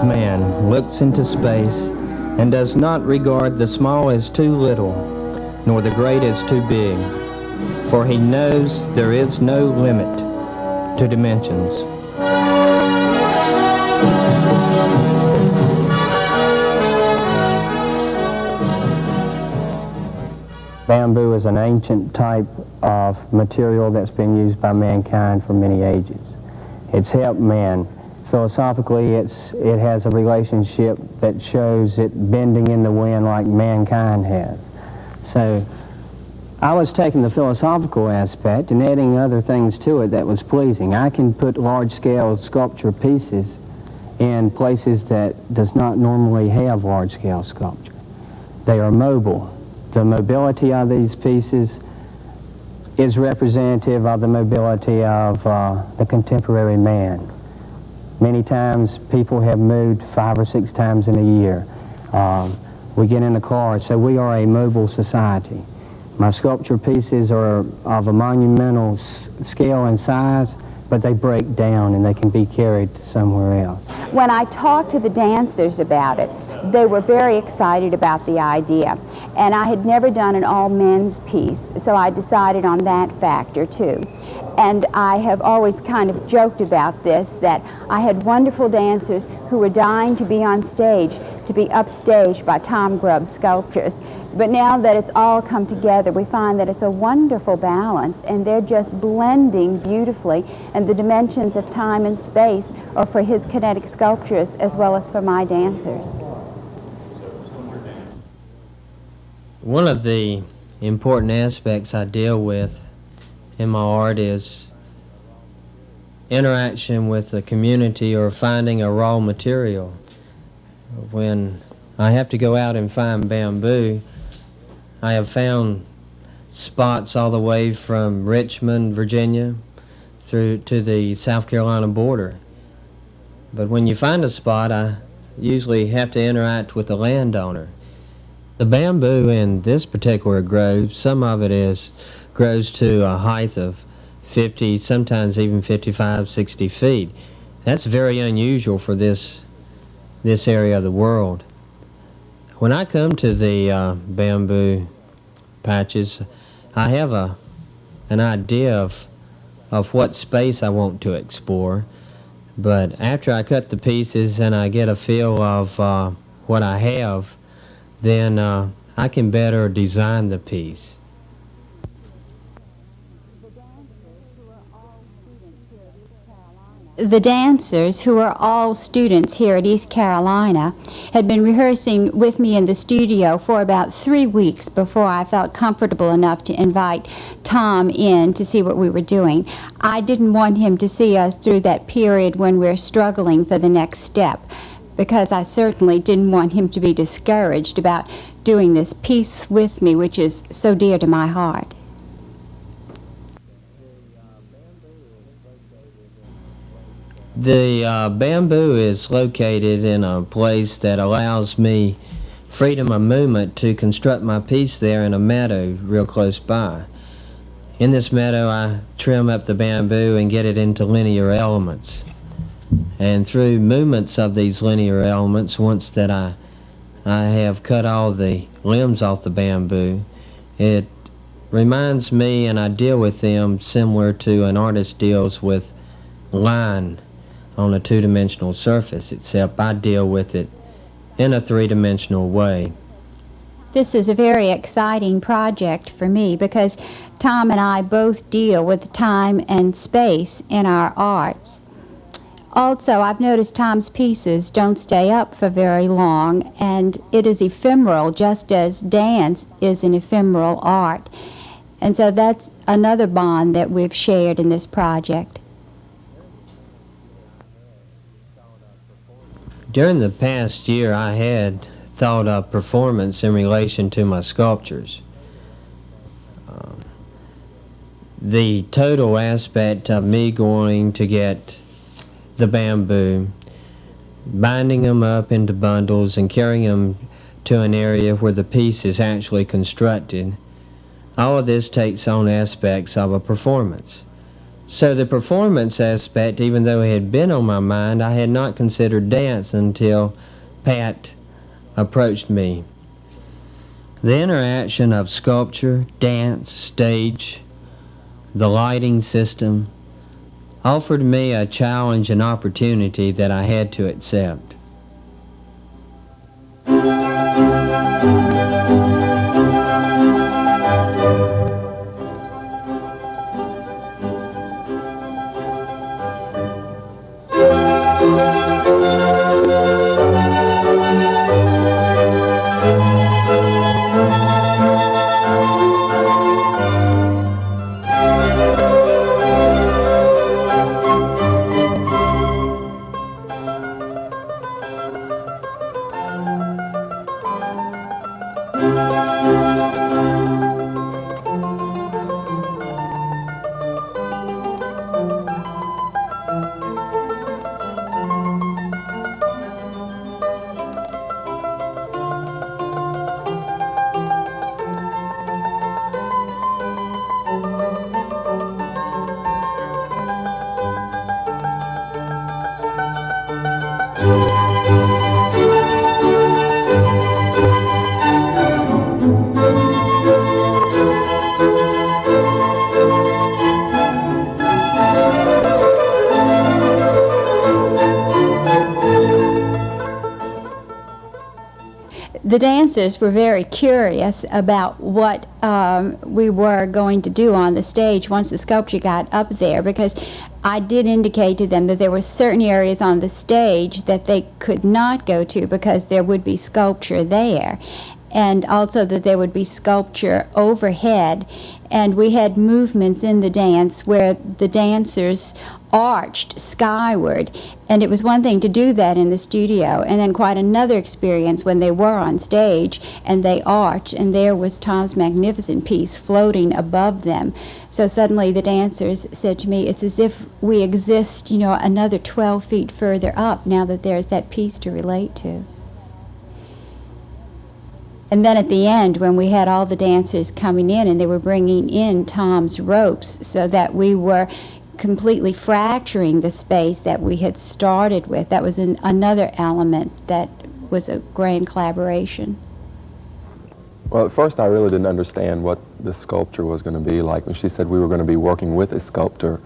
man looks into space and does not regard the small as too little, nor the great as too big, for he knows there is no limit to dimensions. Bamboo is an ancient type of material that's been used by mankind for many ages. It's helped man. Philosophically, it has a relationship that shows it bending in the wind like mankind has. So I was taking the philosophical aspect and adding other things to it that was pleasing. I can put large-scale sculpture pieces in places that does not normally have large-scale sculpture. They are mobile. The mobility of these pieces is representative of the mobility of the contemporary man. Many times people have moved 5 or 6 times in a year. We get in a car, so we are a mobile society. My sculpture pieces are of a monumental scale and size, but they break down and they can be carried to somewhere else. When I talked to the dancers about it, they were very excited about the idea. And I had never done an all-men's piece, so I decided on that factor too. And I have always kind of joked about this, that I had wonderful dancers who were dying to be on stage, to be upstaged by Tom Grubb's sculptures. But now that it's all come together, we find that it's a wonderful balance, and they're just blending beautifully, and the dimensions of time and space are for his kinetic sculptures as well as for my dancers. One of the important aspects I deal with in my art is interaction with the community or finding a raw material. When I have to go out and find bamboo, I have found spots all the way from Richmond, Virginia, through to the South Carolina border. But when you find a spot, I usually have to interact with the landowner. The bamboo in this particular grove, some of it grows to a height of 50, sometimes even 55, 60 feet. That's very unusual for this area of the world. When I come to the bamboo patches, I have an idea of what space I want to explore, but after I cut the pieces and I get a feel of what I have, then I can better design the piece. The dancers, who are all students here at East Carolina, had been rehearsing with me in the studio for about 3 weeks before I felt comfortable enough to invite Tom in to see what we were doing. I didn't want him to see us through that period when we're struggling for the next step, because I certainly didn't want him to be discouraged about doing this piece with me, which is so dear to my heart. The bamboo is located in a place that allows me freedom of movement to construct my piece there in a meadow real close by. In this meadow, I trim up the bamboo and get it into linear elements. And through movements of these linear elements, once that I have cut all the limbs off the bamboo, it reminds me, and I deal with them similar to an artist deals with line on a two-dimensional surface, except I deal with it in a three-dimensional way. This is a very exciting project for me because Tom and I both deal with time and space in our arts. Also, I've noticed Tom's pieces don't stay up for very long, and it is ephemeral, just as dance is an ephemeral art. And so that's another bond that we've shared in this project. During the past year, I had thought of performance in relation to my sculptures. The total aspect of me going to get the bamboo, binding them up into bundles and carrying them to an area where the piece is actually constructed, all of this takes on aspects of a performance. So the performance aspect, even though it had been on my mind, I had not considered dance until Pat approached me. The interaction of sculpture, dance, stage, the lighting system offered me a challenge and opportunity that I had to accept. The dancers were very curious about what we were going to do on the stage once the sculpture got up there, because I did indicate to them that there were certain areas on the stage that they could not go to because there would be sculpture there, and also that there would be sculpture overhead. And we had movements in the dance where the dancers arched skyward, and it was one thing to do that in the studio, and then quite another experience when they were on stage and they arched, and there was Tom's magnificent piece floating above them. So suddenly the dancers said to me, it's as if we exist, another 12 feet further up now that there's that piece to relate to. And then at the end, when we had all the dancers coming in and they were bringing in Tom's ropes so that we were completely fracturing the space that we had started with, that was another element that was a grand collaboration. Well, at first I really didn't understand what the sculpture was going to be like. When she said we were going to be working with a sculptor,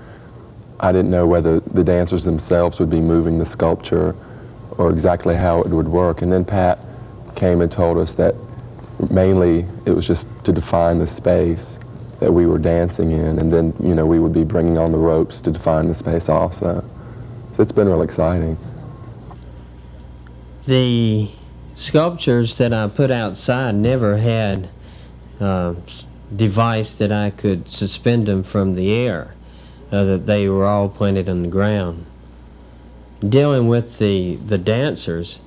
I didn't know whether the dancers themselves would be moving the sculpture or exactly how it would work. And then Pat came and told us that mainly it was just to define the space that we were dancing in, and then, we would be bringing on the ropes to define the space also. So it's been real exciting. The sculptures that I put outside never had a device that I could suspend them from the air, that they were all planted on the ground. Dealing with the dancers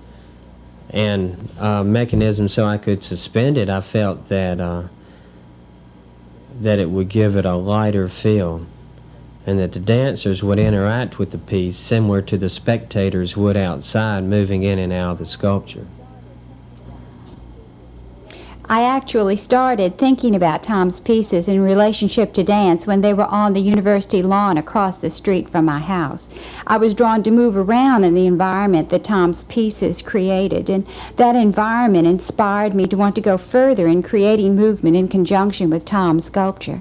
and mechanism so I could suspend it, I felt that it would give it a lighter feel, and that the dancers would interact with the piece similar to the spectators would outside moving in and out of the sculpture. I actually started thinking about Tom's pieces in relationship to dance when they were on the university lawn across the street from my house. I was drawn to move around in the environment that Tom's pieces created, and that environment inspired me to want to go further in creating movement in conjunction with Tom's sculpture.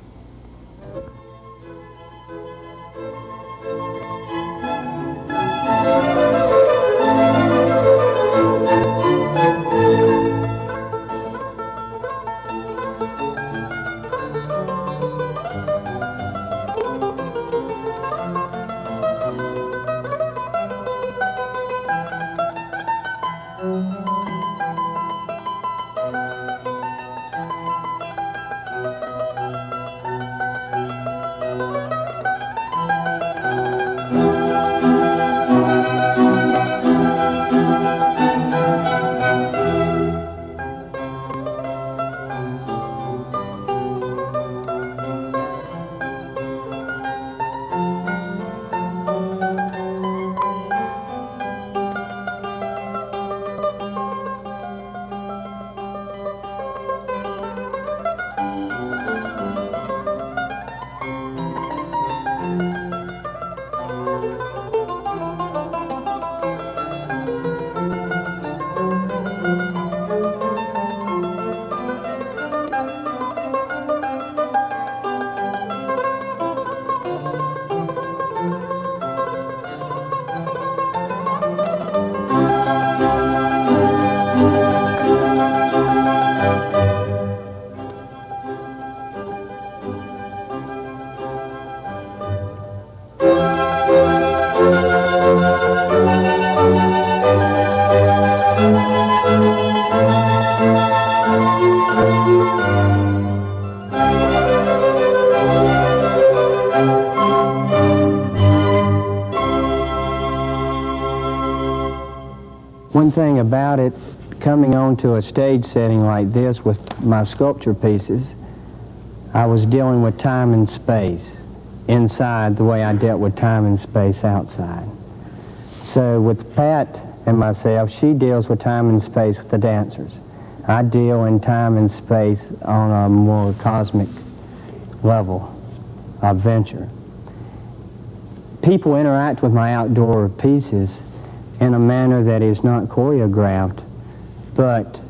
thing about it, coming onto a stage setting like this with my sculpture pieces, I was dealing with time and space inside the way I dealt with time and space outside. So with Pat and myself, she deals with time and space with the dancers. I deal in time and space on a more cosmic level of venture. People interact with my outdoor pieces in a manner that is not choreographed, but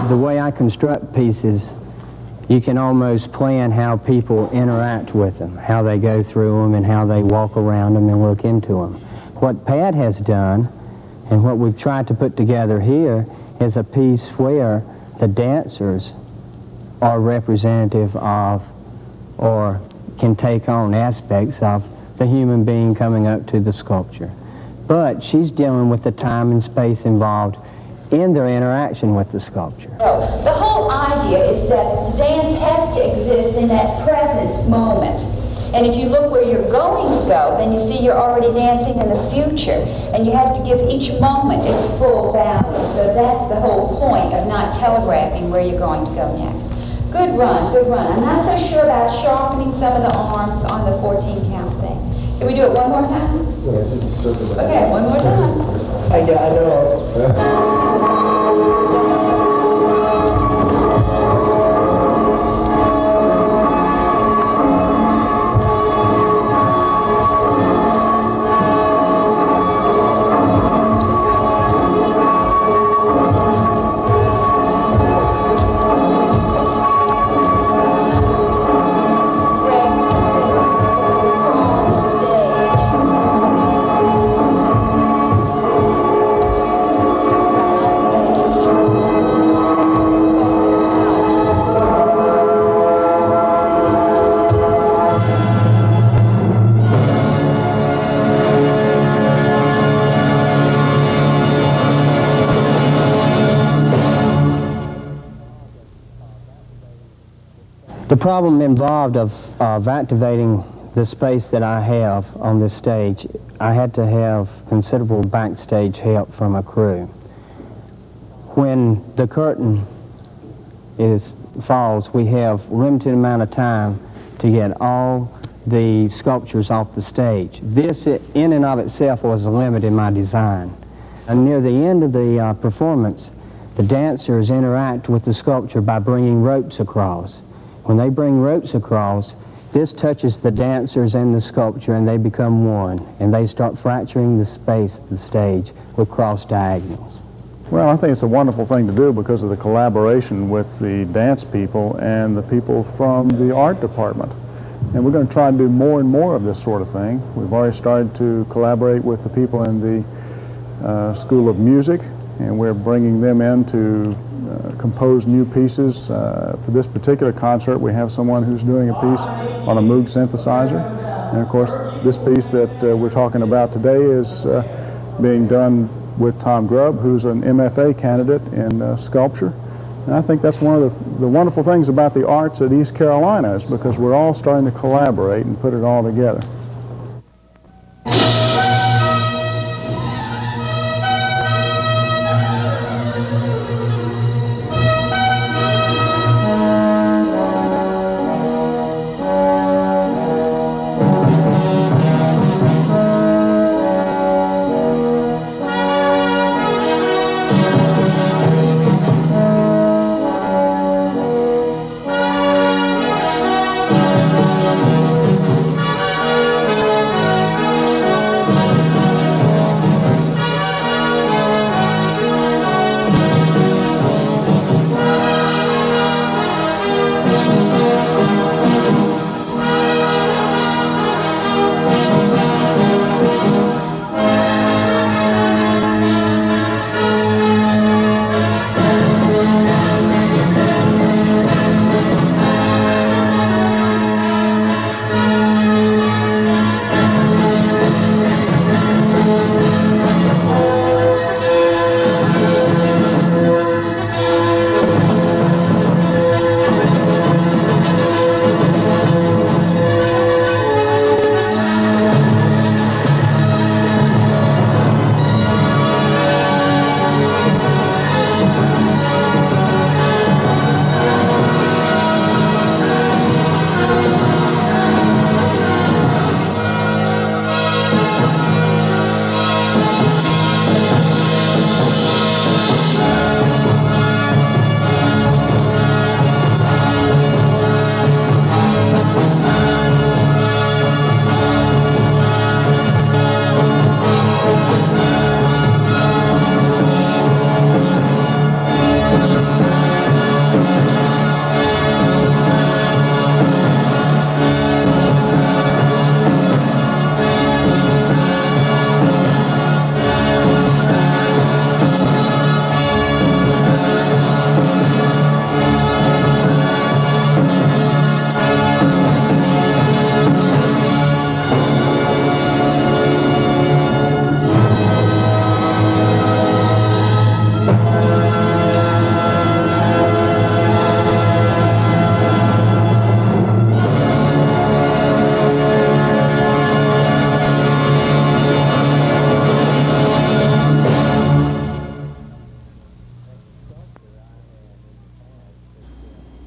the way I construct pieces, you can almost plan how people interact with them, how they go through them and how they walk around them and look into them. What Pat has done and what we've tried to put together here is a piece where the dancers are representative of or can take on aspects of the human being coming up to the sculpture. But she's dealing with the time and space involved in their interaction with the sculpture. The whole idea is that dance has to exist in that present moment. And if you look where you're going to go, then you see you're already dancing in the future. And you have to give each moment its full value. So that's the whole point of not telegraphing where you're going to go next. Good run, good run. I'm not so sure about sharpening some of the arms on the 14 count thing. Can we do it one more time? Okay, one more time. I know. The problem involved of activating the space that I have on this stage, I had to have considerable backstage help from a crew. When the curtain falls, we have limited amount of time to get all the sculptures off the stage. This in and of itself was a limit in my design. And near the end of the performance, the dancers interact with the sculpture by bringing ropes across. When they bring ropes across, this touches the dancers and the sculpture and they become one, and they start fracturing the space of the stage with cross diagonals. Well, I think it's a wonderful thing to do because of the collaboration with the dance people and the people from the art department. And we're going to try to do more and more of this sort of thing. We've already started to collaborate with the people in the School of Music, and we're bringing them in to compose new pieces. For this particular concert, we have someone who's doing a piece on a Moog synthesizer. And of course, this piece that we're talking about today is being done with Tom Grubb, who's an MFA candidate in sculpture. And I think that's one of the wonderful things about the arts at East Carolina, is because we're all starting to collaborate and put it all together.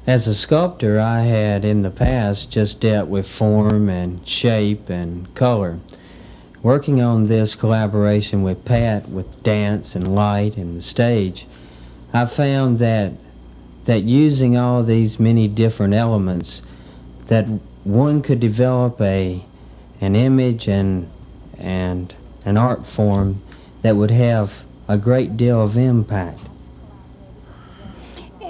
As a sculptor, I had in the past just dealt with form and shape and color. Working on this collaboration with Pat, with dance and light and the stage, I found that using all these many different elements, that one could develop an image and an art form that would have a great deal of impact.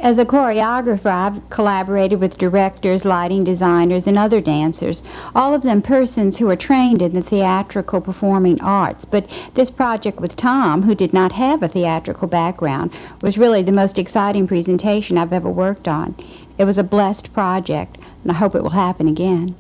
As a choreographer, I've collaborated with directors, lighting designers, and other dancers, all of them persons who are trained in the theatrical performing arts. But this project with Tom, who did not have a theatrical background, was really the most exciting presentation I've ever worked on. It was a blessed project, and I hope it will happen again.